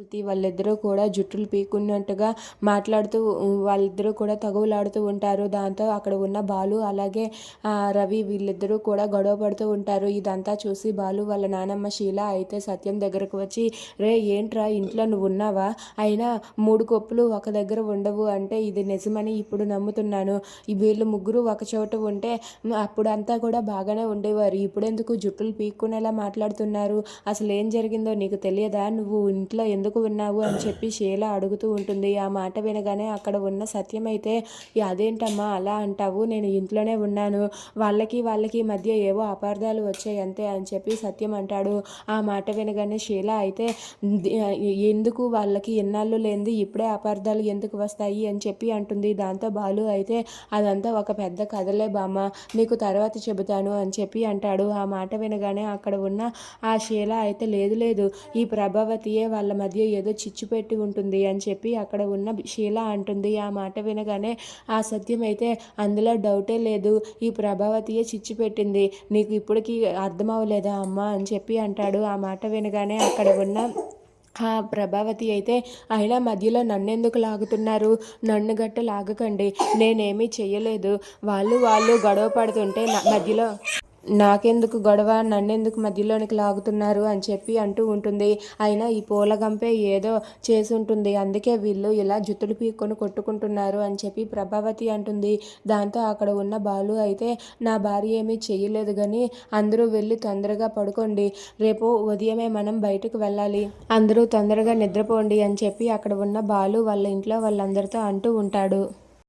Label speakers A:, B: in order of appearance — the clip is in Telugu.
A: శృతి వాళ్ళిద్దరూ కూడా జుట్టులు పీక్కున్నట్టుగా మాట్లాడుతూ వాళ్ళిద్దరూ కూడా తగువులాడుతూ ఉంటారు. దాంతో అక్కడ ఉన్న బాలు అలాగే రవి వీళ్ళిద్దరూ కూడా గొడవ పడుతూ ఉంటారు. ఇదంతా చూసి బాలు వాళ్ళ నానమ్మ శీల అయితే సత్యం దగ్గరకు వచ్చి, రే ఏంట్రా ఇంట్లో నువ్వు ఉన్నావా? అయినా 3 కొప్పులు ఒక దగ్గర ఉండవు అంటే ఇది నిజమని ఇప్పుడు నమ్ముతున్నాను. వీళ్ళు ముగ్గురు ఒక చోట ఉంటే అప్పుడంతా కూడా బాగానే ఉండేవారు. ఇప్పుడెందుకు జుట్టులు పీక్కునేలా మాట్లాడుతున్నారు? అసలు ఏం జరిగిందో నీకు తెలియదా? నువ్వు ఇంట్లో ఎందుకు ఉన్నావు అని చెప్పి శీల అడుగుతూ ఉంటుంది. ఆ మాట వినగానే అక్కడ ఉన్న సత్యం అయితే, అదేంటమ్మా అలా అంటావు? నేను ఇంట్లోనే ఉన్నాను. వాళ్ళకి మధ్య ఏవో అపార్థాలు వచ్చాయి అంతే అని చెప్పి సత్యం అంటాడు. ఆ మాట వినగానే శీల అయితే, ఎందుకు వాళ్ళకి ఎన్నాళ్ళు లేనిది ఇప్పుడే అపార్థాలు ఎందుకు వస్తాయి అని చెప్పి అంటుంది. దాంతో బాలు అయితే, అదంతా ఒక పెద్ద కథలే బామ్మ, నీకు తర్వాత చెబుతాను అని చెప్పి అంటాడు. ఆ మాట వినగానే అక్కడ ఉన్న ఆ శీల అయితే, లేదు ఈ ప్రభావతియే వాళ్ళ మధ్య ఏదో చిచ్చు పెట్టి ఉంటుంది అని చెప్పి అక్కడ ఉన్న శీల అంటుంది. ఆ మాట వినగానే ఆ సత్యం అయితే, అందులో డౌటే లేదు, ఈ ప్రభావతియే చిచ్చు పెట్టింది, నీకు ఇప్పటికీ అర్థమవలేదా అమ్మా అని చెప్పి అంటాడు. ఆ మాట వినగానే అక్కడ ఉన్న ఆ ప్రభావతి అయితే, అయినా మధ్యలో నన్నెందుకు లాగుతున్నారు? నన్ను గట్ట లాగకండి, నేనేమీ చెయ్యలేదు. వాళ్ళు గొడవ పడుతుంటే మధ్యలో నాకెందుకు గొడవ, నన్నెందుకు మధ్యలోనికి లాగుతున్నారు అని చెప్పి అంటూ ఉంటుంది. అయినా ఈ పూలగంపే ఏదో చేసి ఉంటుంది, అందుకే వీళ్ళు ఇలా జుత్తులు పీక్కొని కొట్టుకుంటున్నారు అని చెప్పి ప్రభావతి అంటుంది. దాంతో అక్కడ ఉన్న బాలు అయితే, నా భార్య ఏమీ చెయ్యలేదు కానీ అందరూ వెళ్ళి తొందరగా పడుకోండి, రేపు ఉదయమే మనం బయటకు వెళ్ళాలి, అందరూ తొందరగా నిద్రపోండి అని చెప్పి అక్కడ ఉన్న బాలు వాళ్ళ ఇంట్లో వాళ్ళందరితో అంటూ ఉంటాడు.